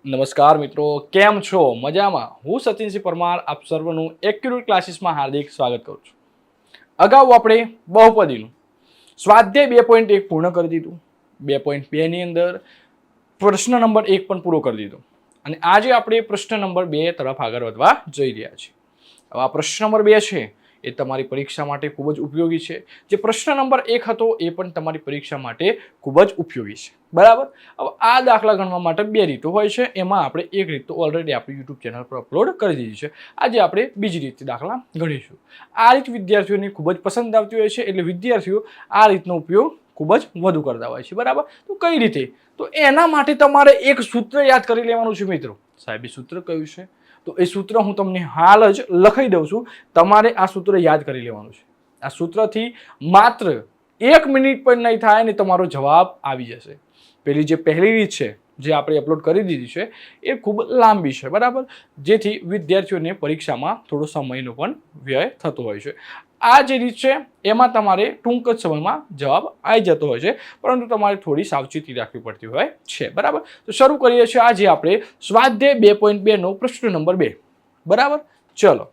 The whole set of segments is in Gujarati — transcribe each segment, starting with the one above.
નમસ્કાર મિત્રો, કેમ છો? મજામાં? હું સચિનસિંહ પરમાર આપ સર્વનું એક્યુરેટ ક્લાસીસમાં હાર્દિક સ્વાગત કરું છું. અગાઉ આપણે બહુપદીનું સ્વાધ્યાય 2.1 પૂર્ણ કરી દીધું. 2.2 ની અંદર પ્રશ્ન નંબર 1 પણ પૂરો કરી દીધો અને આજે આપણે પ્રશ્ન નંબર 2 તરફ આગળ વધવા જઈ રહ્યા છીએ. હવે આ પ્રશ્ન નંબર 2 છે એ તમારી પરીક્ષા માટે ખૂબ જ ઉપયોગી છે. જે પ્રશ્ન નંબર 1 હતો એ પણ તમારી પરીક્ષા માટે ખૂબ જ ઉપયોગી છે. બરાબર. હવે આ દાખલા ગણવા માટે બે રીતો હોય છે. એમાં આપણે એક રીત તો ઓલરેડી આપણી યુટ્યુબ ચેનલ પર અપલોડ કરી દીધી છે. આજે આપણે બીજી રીતથી દાખલા ગણીશું. આ રીત વિદ્યાર્થીઓને ખૂબ જ પસંદ આવતી હોય છે, એટલે વિદ્યાર્થીઓ આ રીતનો ઉપયોગ ખૂબ જ વધુ કરતા હોય છે. બરાબર. તો કઈ રીતે? તો એના માટે તમારે એક સૂત્ર યાદ કરી લેવાનું છે મિત્રો. સાહેબ એ સૂત્ર કયું છે? તો એ સૂત્ર હું તમને હાલ જ લખાઈ દઉં છું. તમારે આ સૂત્ર યાદ કરી લેવાનું છે. આ સૂત્રથી માત્ર 1 મિનિટ પણ નહીં થાય ને તમારો જવાબ આવી જશે. પેલી જે પહેલી રીત છે જે આપણે અપલોડ કરી દીધી છે એ ખૂબ લાંબી છે. બરાબર. જેથી વિદ્યાર્થીઓને પરીક્ષામાં થોડો સમયનો પણ વ્યય થતો હોય છે. આ જે રીત છે એમાં તમારે ટૂંક જ સમયમાં જવાબ આવી જતો હોય છે, પરંતુ તમારે થોડી સાવચેતી રાખવી પડતી હોય છે. બરાબર. તો શરૂ કરીએ છીએ આજે આપણે સ્વાધ્યાય 2.2 નો પ્રશ્ન નંબર 2. બરાબર. ચલો.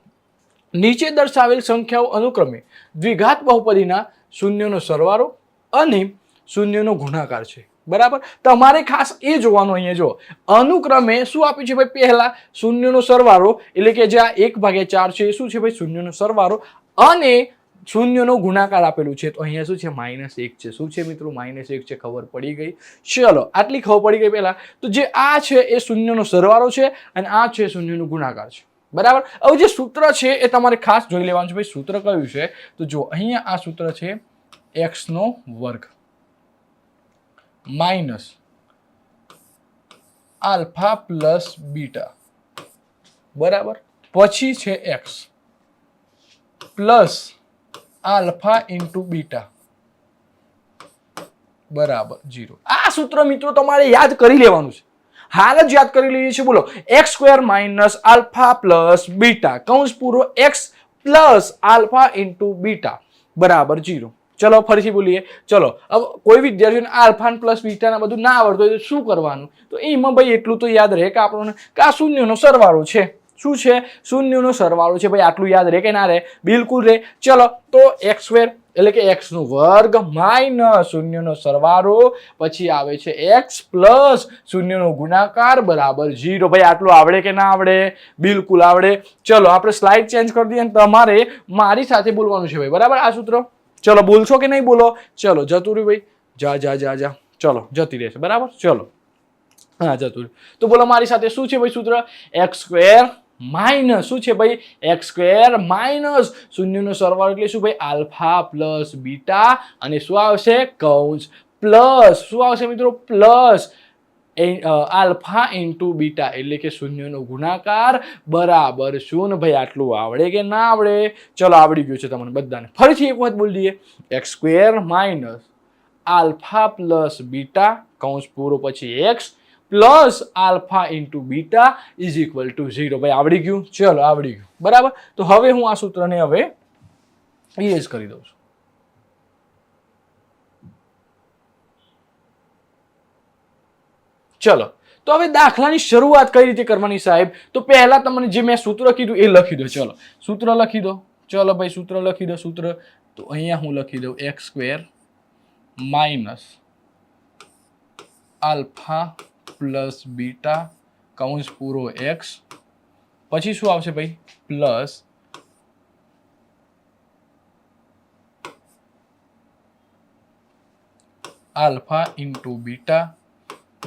નીચે દર્શાવેલ સંખ્યાઓ અનુક્રમે દ્વિઘાત બહુપદીના શૂન્યનો સરવાળો અને શૂન્યનો ગુણાકાર છે. બરાબર. તમારે ખાસ એ જોવાનું અહીંયા જો અનુક્રમે શું આપ્યું છે ભાઈ? પહેલા શૂન્યનો સરવાળો એટલે કે જે આ 1/4 છે એ શું છે ભાઈ? શૂન્યનો સરવાળો અને શૂન્યનો ગુણાકાર આપેલું છે. તો અહીંયા શું છે? -1 છે. શું છે મિત્રો? -1 છે. ખબર પડી ગઈ? ચલો, આટલી ખબર પડી ગઈ. પહેલા તો જે આ છે એ શૂન્યનો સરવાળો છે અને આ છે શૂન્યનો ગુણાકાર છે. બરાબર. હવે જે સૂત્ર છે એ તમારે ખાસ જોઈ લેવાનું છે ભાઈ. સૂત્ર કયું છે? તો જો અહીંયા આ સૂત્ર છે x² minus alpha plus beta. બરાબર. પછી છે x plus alpha into beta બરાબર 0. આ સૂત્ર મિત્રો તમારે યાદ કરી લેવાનું છે. હાલ જ યાદ કરી લઈએ છીએ. બોલો. x² minus alpha plus beta કૌંસ પૂરો x plus alpha into beta બરાબર 0. ચલો ફરીથી બોલીએ. ચલો, હવે કોઈ વિદ્યાર્થીઓને આલ્ફા પ્લસ બીટા ના બધું ના આવડતું હોય તો શું કરવાનું? તો એમાં ભાઈ એટલું તો યાદ રહે કે આપણને કે આ શૂન્યનો સરવાળો છે. શું છે? શૂન્યનો સરવાળો છે. ભાઈ આટલું યાદ રહે કે ના રહે? બિલકુલ રહે. ચલો, તો x² એટલે કે x નો વર્ગ માઇનસ શૂન્યનો સરવાળો પછી આવે છે x પ્લસ શૂન્યનો ગુણાકાર બરાબર 0. ભાઈ આટલું આવડે કે ના આવડે? બિલકુલ આવડે. ચલો આપણે સ્લાઇડ ચેન્જ કરી દઈએ અને તમારે મારી સાથે બોલવાનું છે ભાઈ. બરાબર. આ સૂત્ર ચલો બોલશો કે નહીં બોલો? ચલો જતું રહ્યું ભાઈ. જા જા જા જા. ચલો જતી રહેશે. બરાબર. ચલો હા જતું રહ્યું. તો બોલો મારી સાથે. શું છે ભાઈ સૂત્ર? x² માઇનસ શું છે ભાઈ? x² માઇનસ શૂન્યનો સરવાળો એટલે શું ભાઈ? આલ્ફા પ્લસ બીટા અને શું આવશે? કૌંસ પ્લસ શું આવશે મિત્રો? પ્લસ આલ્ફા ઇન્ટુ બીટા એટલે કે શૂન્યનો ગુણાકાર બરાબર 0. ભાઈ આટલું આવડે કે ના આવડે? ચલો આવડી ગયું છે તમને બધાને. ફરીથી એક વખત બોલી દઈએ. x² minus alpha plus beta કૌંસ પૂરો પછી x plus alpha into beta is equal to 0. ભાઈ આવડી ગયું? ચલો આવડી ગયું. બરાબર. તો હવે હું આ સૂત્રને હવે ઇરેઝ કરી દઉં છું. ચલો, તો હવે દાખલાની શરૂઆત કઈ રીતે કરવાની સાહેબ? તો પહેલા તમને જે મેં સૂત્ર કીધું એ લખી દો. ચલો સૂત્ર લખી દો. ચલો ભાઈ સૂત્ર લખી દો. સૂત્ર તો અહીંયા હું લખી દઉં x² minus alpha plus beta કૌંસ પૂરો x પછી શું આવશે ભાઈ? પ્લસ આલ્ફા ઇન્ટુ બીટા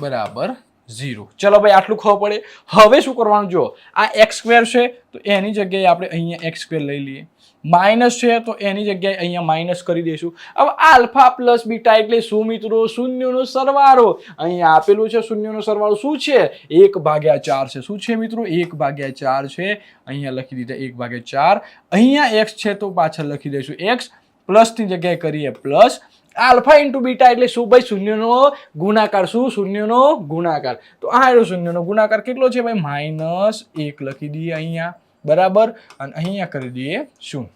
બરાબર 0. ચલો ભાઈ આટલું ખબર પડે. હવે શું કરવાનું? જો આ x² છે તો એની જગ્યાએ આપણે અહીંયા x² લઈ લઈએ. માઇનસ છે તો એની જગ્યાએ અહીંયા માઇનસ કરી દઈશું. હવે આલ્ફા પ્લસ બીટા એટલે શું મિત્રો? શૂન્યનો સરવાળો. અહીંયા આપેલું છે શૂન્યનો સરવાળો શું છે? 1/4 છે. શું છે મિત્રો? 1/4 છે. અહીંયા લખી દીધા 1/4. અહીંયા x છે તો પાછળ લખી દઈશું x પ્લસ ની જગ્યાએ કરીએ પ્લસ આલ્ફા ઇન્ટુ બીટા એટલે શું ભાઈ? શૂન્યનો ગુણાકાર. શું? શૂન્યનો ગુણાકાર. તો આ શૂન્યનો ગુણાકાર કેટલો છે ભાઈ? -1 લખી દઈએ અહીંયા. બરાબર. અને અહીંયા કરી દઈએ 0.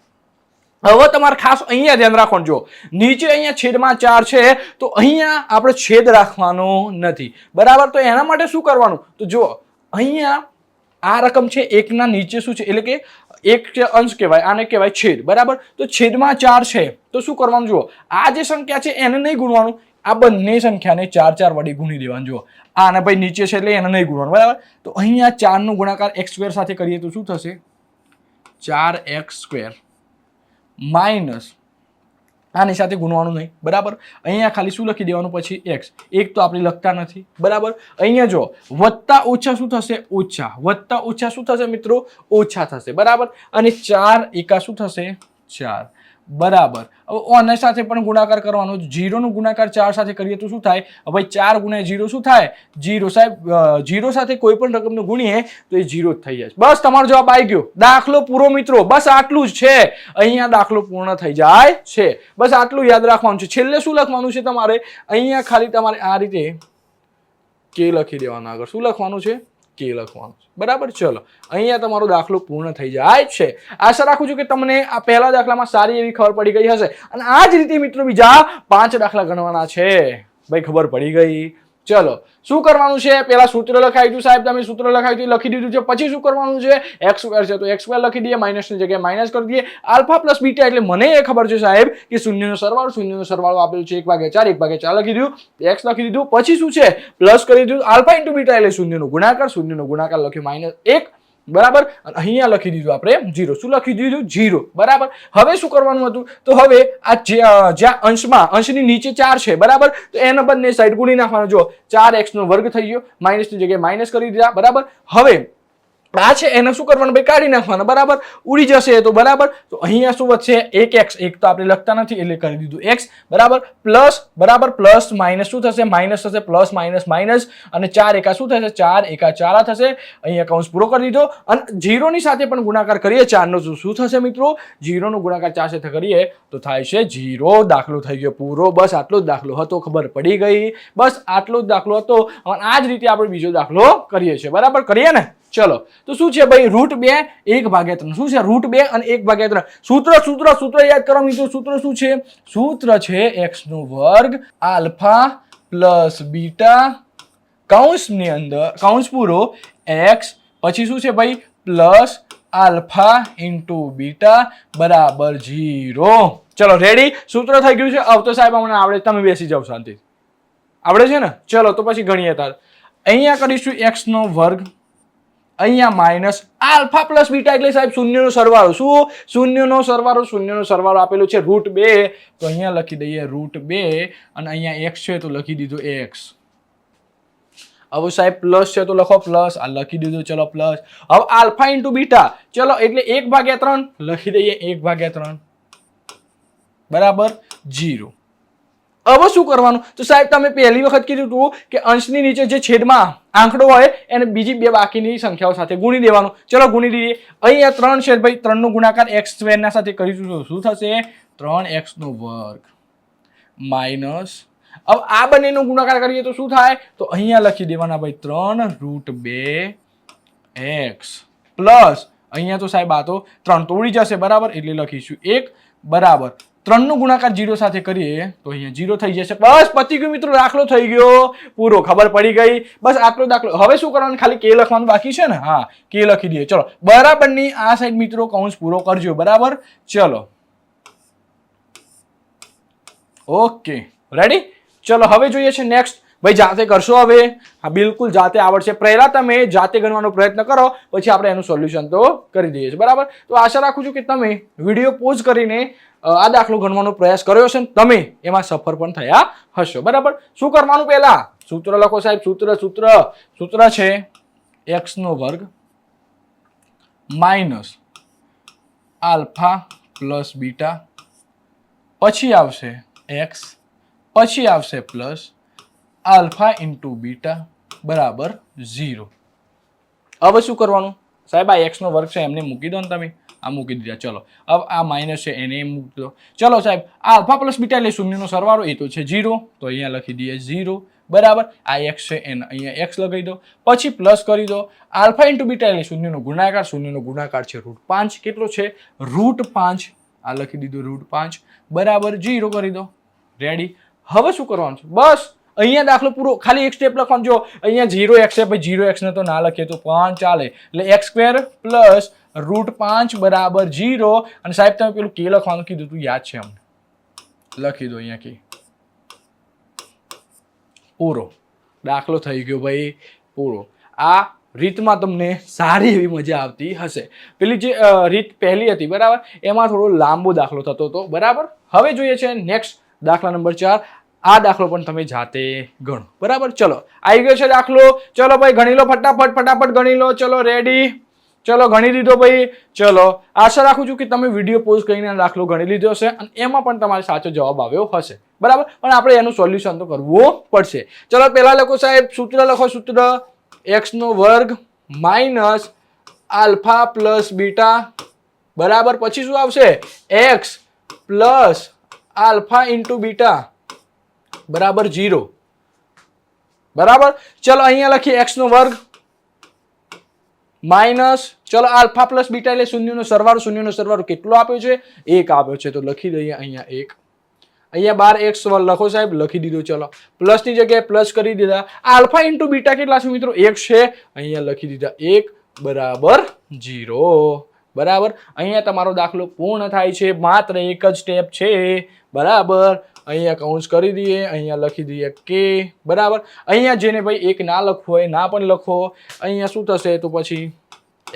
હવે તમારે ખાસ અહીંયા ધ્યાન રાખવાનું, જો નીચે અહીંયા છેદમાં 4 છે તો અહીંયા આપણે છેદ રાખવાનો નથી, બરાબર. તો એના માટે શું કરવાનું, તો જો અહીંયા આ રકમ છે એકના નીચે શું છે, એટલે કે એક અંશ કહેવાય, આને કહેવાય છેદ, બરાબર. તો છેદમાં 4 છે તો શું કરવાનું, જુઓ આ જે સંખ્યા છે એને નહીં ગુણવાનું, આ બંને સંખ્યાને 4 વડે ગુણી દેવાનું. જુઓ આને ભાઈ નીચે છે એટલે એને નહીં ગુણવાનું, બરાબર. તો અહીંયા 4 નો ગુણાકાર x² સાથે કરીએ તો શું થશે, 4x² માઇનસ આની સાથે ગુણવાનું નહીં, બરાબર. અહીંયા ખાલી શું લખી દેવાનું, પછી x, એક તો આપણે લખતા નથી, બરાબર. અહીંયા જો વત્તા ઓછા શું થશે, ઓછા, વત્તા ઓછા શું થશે મિત્રો, ઓછા થશે, બરાબર. અને 4 એકા શું થશે, 4, બરાબર. હવે આની સાથે પણ ગુણાકાર કરવાનો, 0 નો ગુણાકાર 4 સાથે કરીએ તો શું થાય, ભાઈ 4 ગુણ્યા 0 શું થાય, 0. સાહેબ 0 સાથે કોઈ પણ રકમને ગુણીએ તો એ 0 જ થઈ જાય. બસ તમારો જવાબ આવી ગયો, દાખલો પૂરો મિત્રો, બસ આટલું જ છે. અહીંયા દાખલો પૂર્ણ થઈ જાય છે, બસ આટલું યાદ રાખવાનું છે. છેલ્લે શું લખવાનું છે તમારે, અહીંયા ખાલી તમારે આ રીતે કે લખી દેવાનું, આગળ શું લખવાનું છે, કે લખવાનું છે, બરાબર. ચલો અહીંયા તમારો દાખલો પૂર્ણ થઈ જાય છે. આશા રાખું છું કે તમને આ પહેલા દાખલામાં સારી એવી ખબર પડી ગઈ હશે, અને આ જ રીતે મિત્રો બીજા 5 દાખલા ગણવાના છે, ભાઈ ખબર પડી ગઈ. ચલો શું કરવાનું છે, પેલા સૂત્ર લખાઈ દીધું સાહેબ, તમે સૂત્ર લખાઈ લખી દીધું છે. પછી શું કરવાનું છે, x² છે તો x² લખી દઈએ, માઇનસની જગ્યાએ માઇનસ કરી દઈએ. આલ્ફા પ્લસ બીટા એટલે મને એ ખબર છે સાહેબ કે શૂન્યનો સરવાળો આપેલું છે 1/4, 1/4 લખી દીધું, x લખી દીધું. પછી શું છે, પ્લસ કરી દીધું, આલ્ફા ઇન્ટુ બીટા એટલે શૂન્યનો ગુણાકાર લખ્યું -1, બરાબર. અને અહીંયા લખી દીધું આપણે 0. શું લખી દીધું, 0, બરાબર. હવે શું કરવાનું હતું, તો હવે આ જ્યાં અંશની નીચે 4 છે, બરાબર, તો એને બંને સાઈડ ગુણી નાખવાનો. જો 4x² થઈ ગયો, માઇનસની જગ્યાએ માઇનસ કરી દીધા, બરાબર. હવે આ છે એને શું કરવાનું, ભાઈ કાઢી નાખવાનું, બરાબર, ઉડી જશે તો, બરાબર. તો અહીંયા શું વધશે, 1x, એક તો આપણે લખતા નથી એટલે કરી દીધું x, બરાબર. પ્લસ, બરાબર, પ્લસ માઇનસ શું થશે, માઇનસ થશે, પ્લસ માઇનસ માઇનસ, અને 4 એકા શું થશે, 4 એકા 4 થશે. અહીંયા કૌંસ પૂરો કરી દીધો. અને 0 ની સાથે પણ ગુણાકાર કરીએ 4 નો, શું થશે મિત્રો, 0 નો ગુણાકાર 4 સાથે કરીએ તો થાય છે 0. દાખલો થઈ ગયો પૂરો. બસ આટલો જ દાખલો હતો, ખબર પડી ગઈ, બસ આટલો જ દાખલો હતો. અને આ જ રીતે આપણે બીજો દાખલો કરીએ છીએ, બરાબર, કરીએ ને. ચલો તો શું છે ભાઈ, √2 1/3, શું છે, √2 અને 1/3. સૂત્ર યાદ કરો મિત્રો. સૂત્ર શું છે, સૂત્ર છે x² આલ્ફા પ્લસ બીટા કૌંસની અંદર કૌંસ પૂરો x, પછી શું છે ભાઈ, પ્લસ આલ્ફા ઇન્ટુ બીટા બરાબર 0. ચલો રેડી, સૂત્ર થઈ ગયું છે. હવે તો સાહેબ અમને આવડે, તમે બેસી જાઓ શાંતિ, આવડે છે ને. ચલો તો પછી ગણીએ તાર. અહીંયા કરીશું x², અહીંયા માઇનસ આલ્ફા પ્લસ બીટા એટલે સાહેબ શૂન્યનો સરવાળો. શું, શૂન્યનો સરવાળો આપેલો છે √2, તો અહીંયા લખી દઈએ √2, અને અહીંયા x છે તો લખી દીધું x. હવે સાહેબ પ્લસ છે તો લખો પ્લસ, આ લખી દીધું, ચલો પ્લસ. હવે આલ્ફા ઇન્ટુ બીટા, ચલો એટલે 1/3 લખી દઈએ, 1/3 બરાબર 0. હવે શું કરવાનું, તો સાહેબ તમે પહેલી વખત કીધું હતું કે અંશની નીચે જે છેદમાં આંકડો હોય એને બીજી બે બાકીની સંખ્યાઓ સાથે ગુણી દેવાનું. ચલો ગુણી દઈએ. અહીંયા 3 છે ભાઈ, 3 નો ગુણાકાર x² ના સાથે કરીશું, શું થશે, 3x² માઇનસ, હવે આ બંનેનો ગુણાકાર કરીએ તો શું થાય, તો અહીંયા લખી દેવાના ભાઈ 3√2x પ્લસ અહીંયા તો સાહેબ આ તો 3 તો ઉડી જશે, બરાબર, એટલે લખીશું 1 બરાબર 3 નો ગુણાકાર 0 સાથે કરીએ તો અહીંયા 0 થઈ જશે. બસ પતી ગયું મિત્રો, દાખલો થઈ ગયો પૂરો. ખબર પડી ગઈ, બસ આટલો દાખલો. હવે શું કરવાનું, ખાલી કે લખવાનું બાકી છે ને. હા, કે લખી દઈએ. ચલો બરાબરની આ સાઈડ મિત્રો કૌંસ પૂરો કરજો, બરાબર. ચલો ઓકે રેડી. ચલો હવે જોઈએ છે નેક્સ્ટ. ભાઈ જાતે કરશો હવે, હા બિલકુલ જાતે આવડશે. પહેલા તમે જાતે ગણવાનો પ્રયત્ન કરો, પછી આપણે એનું સોલ્યુશન તો કરી દઈએ છીએ, બરાબર. તો આશા રાખું છું કે તમે વિડીયો પોઝ કરીને આ દાખલો ગણવાનો પ્રયાસ કર્યો હશે, તમે એમાં સફળ પણ થયા હશો, બરાબર. શું કરવાનું, પહેલા સૂત્ર લખો સાહેબ. સૂત્ર છે x² minus alpha plus beta, પછી આવશે x, પછી આવશે પ્લસ આલ્ફા ઇન્ટુ બીટા બરાબર 0. હવે શું કરવાનું સાહેબ, આ x² છે એમને મૂકી દો ને તમે, આ મૂકી દીધા. ચલો હવે આ માઇનસ છે એને મૂકી દો. ચલો સાહેબ આલ્ફા પ્લસ બીટા એટલે શૂન્યનો સરવાળો, એ તો છે 0, તો અહીંયા લખી દઈએ 0 બરાબર. આ x છે એને અહીંયા x લગાવી દો, પછી પ્લસ કરી દો. આલ્ફા ઇન્ટુ બીટા એટલે શૂન્યનો ગુણાકાર છે √5, કેટલો છે √5 આ લખી દીધું √5 બરાબર 0 કરી દો. રેડી. હવે શું કરવાનું છે? બસ અહીંયા દાખલો પૂરો. ખાલી એક સ્ટેપ લખવાનું. જો અહીંયા 0x છે, ભાઈ 0x ને તો ના લખીએ તો પણ ચાલે. એટલે x² પ્લસ √5 બરાબર 0. અને સાહેબ તમે પેલું કે લખવાનું કીધું તું, યાદ છે અમને? લખી દો અહીંયા કે પૂરો. દાખલો થઈ ગયો ભાઈ પૂરો. આ રીતમાં તમને સારી એવી મજા આવતી હશે. પેલી જે રીત પહેલી હતી બરાબર, એમાં થોડો લાંબો દાખલો થતો હતો બરાબર. હવે જોઈએ છે નેક્સ્ટ દાખલા નંબર 4. આ દાખલો પણ તમે જાતે ગણો બરાબર. ચલો આવી ગયો છે દાખલો. ચલો ભાઈ ગણી લો ફટાફટ ગણી લો. ચલો રેડી. ચલો ગણી દીધો ભાઈ. ચલો આશા રાખું છું કે તમે વિડીયો પોઝ કરીને દાખલો ગણી લીધો હશે અને એમાં પણ તમારો સાચો જવાબ આવ્યો હશે બરાબર. પણ આપણે એનું સોલ્યુશન તો કરવું પડશે. ચલો પહેલા લખો સાહેબ, સૂત્ર લખો. સૂત્ર x² minus alpha plus beta બરાબર. પછી શું આવશે? x plus alpha into beta બરાબર 0 બરાબર. ચલો અહીંયા લખીએ x² માઇનસ, ચલો આલ્ફા પ્લસ બીટા એટલે શૂન્યનો સરવાળો કેટલો આપ્યો છે? 1 આપ્યો છે. તો લખી દઈએ અહીંયા 1. અહીંયા 12x લખો સાહેબ, લખી દીધું. ચલો પ્લસ ની જગ્યાએ પ્લસ કરી દીધા. આલ્ફા ઇન્ટુ બીટા કેટલા છે મિત્રો? 1 છે. અહીંયા લખી દીધા 1 બરાબર 0 બરાબર. અહીંયા તમારો દાખલો પૂર્ણ થાય છે. માત્ર એક જ સ્ટેપ છે બરાબર. અહીંયા કૌંસ કરી દઈએ, અહીંયા લખી દઈએ કે બરાબર. અહીંયા જેને ભાઈ એક ના લખવો હોય ના પણ લખો. અહીંયા શું થશે? તો પછી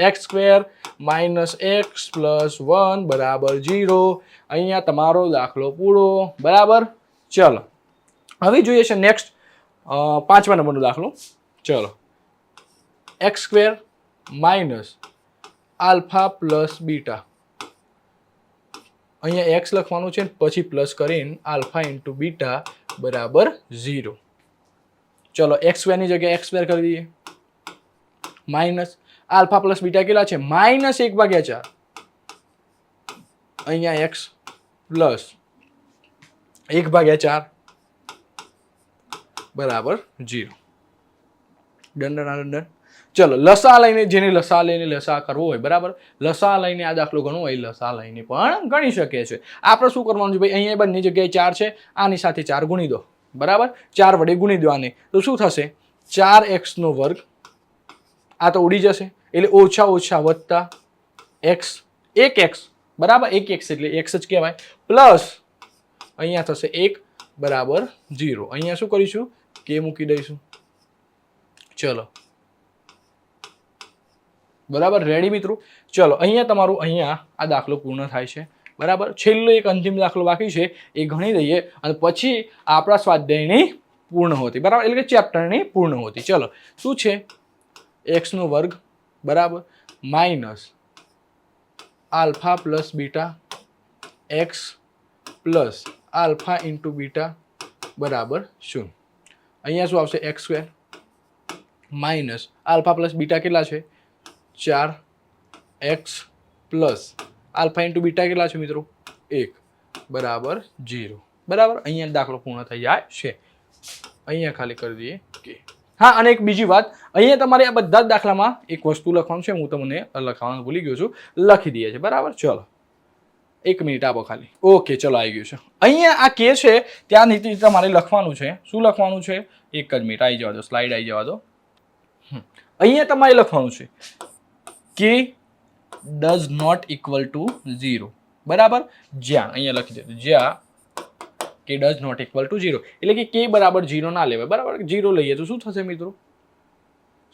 x² માઇનસ x પ્લસ 1 બરાબર 0. અહીંયા તમારો દાખલો પૂરો બરાબર. ચલો હવે જોઈએ છે નેક્સ્ટ 5મા નંબરનો દાખલો. ચલો x² minus alpha plus beta. અહીંયા x લખવાનું છે પછી પ્લસ કરીને આલ્ફા ઇન્ટુ બીટા બરાબર 0. ચલો x² ની જગ્યાએ x² કરી દઈએ. માઇનસ આલ્ફા પ્લસ બીટા કેટલા છે? -1/4. અહીંયા x પ્લસ 1/4 બરાબર 0. દંડ. ચલો લસા લઈને, જેને લસા લઈને લસા કરવો હોય બરાબર, લસા લઈને આ દાખલો ગણવો હોય લસા લઈને પણ ગણી શકે છે. આપણે શું કરવાનું છે ભાઈ? અહીંયા બંને જગ્યાએ 4 છે, આની સાથે 4 ગુણી દો બરાબર. 4 વડે ગુણી દો આને, તો શું થશે? 4x² આ તો ઉડી જશે એટલે ઓછા વત્તા x 1x બરાબર. 1x એટલે x જ કહેવાય. પ્લસ અહીંયા થશે 1 બરાબર 0. અહીંયા શું કરીશું? કે મૂકી દઈશું. ચલો બરાબર. રેડી મિત્રો. ચલો અહીંયા તમારું અહીંયા આ દાખલો પૂર્ણ થાય છે બરાબર. છેલ્લો એક અંતિમ દાખલો બાકી છે, એ ગણી દઈએ અને પછી આપણા સ્વાધ્યાયની પૂર્ણહોતી બરાબર, એટલે કે ચેપ્ટરની પૂર્ણહોતી. ચલો શું છે? x² બરાબર minus alpha plus beta x plus alpha into beta બરાબર 0. અહીંયા શું આવશે? x² minus alpha plus beta કેટલા છે? 4x plus alpha into beta કેટલા છે મિત્રો? 1 બરાબર 0 બરાબર. અહીંયા દાખલો પૂર્ણ થઈ જાય છે. અહીંયા ખાલી કરી દઈએ કે હા. અને એક બીજી વાત, અહીંયા તમારે આ બધા જ દાખલામાં એક વસ્તુ લખવાનું છે, હું તમને લખવાનું ભૂલી ગયો છું, લખી દઈએ છે બરાબર. ચલો 1 મિનિટ આપો ખાલી. ઓકે ચલો આવી ગયું છે. અહીંયા આ કે છે ત્યાં નીતિ તમારે લખવાનું છે. શું લખવાનું છે? 1 જ મિનિટ આવી જવા દો, સ્લાઇડ આવી જવા દો. અહીંયા તમારે લખવાનું છે કે does not equal to 0 બરાબર. જ્યાં અહીંયા લખી દે જ્યાં કે does not equal to 0 એટલે કે k બરાબર 0 ના લેવાય બરાબર. 0 લઈએ તો શું થશે મિત્રો?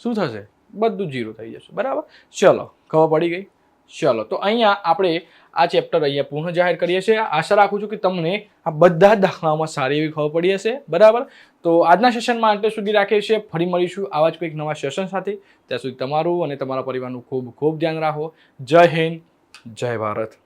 શું થશે? બધું 0 થઈ જશે બરાબર. ચલો ખબર પડી ગઈ. ચલો તો અહીંયા આપણે આ ચેપ્ટર અહીંયા પૂર્ણ જાહેર કરીએ છીએ. આશા રાખું છું કે તમને આ બધા દાખલાઓમાં સારી એવી ખબર પડી હશે બરાબર. તો આજના સેશનમાં અંત સુધી રાખીએ છીએ. ફરી મળીશું આવા જ કોઈક નવા સેશન સાથે. ત્યાં સુધી તમારું અને તમારા પરિવારનું ખૂબ ખૂબ ધ્યાન રાખો. જય હિન્દ, જય ભારત.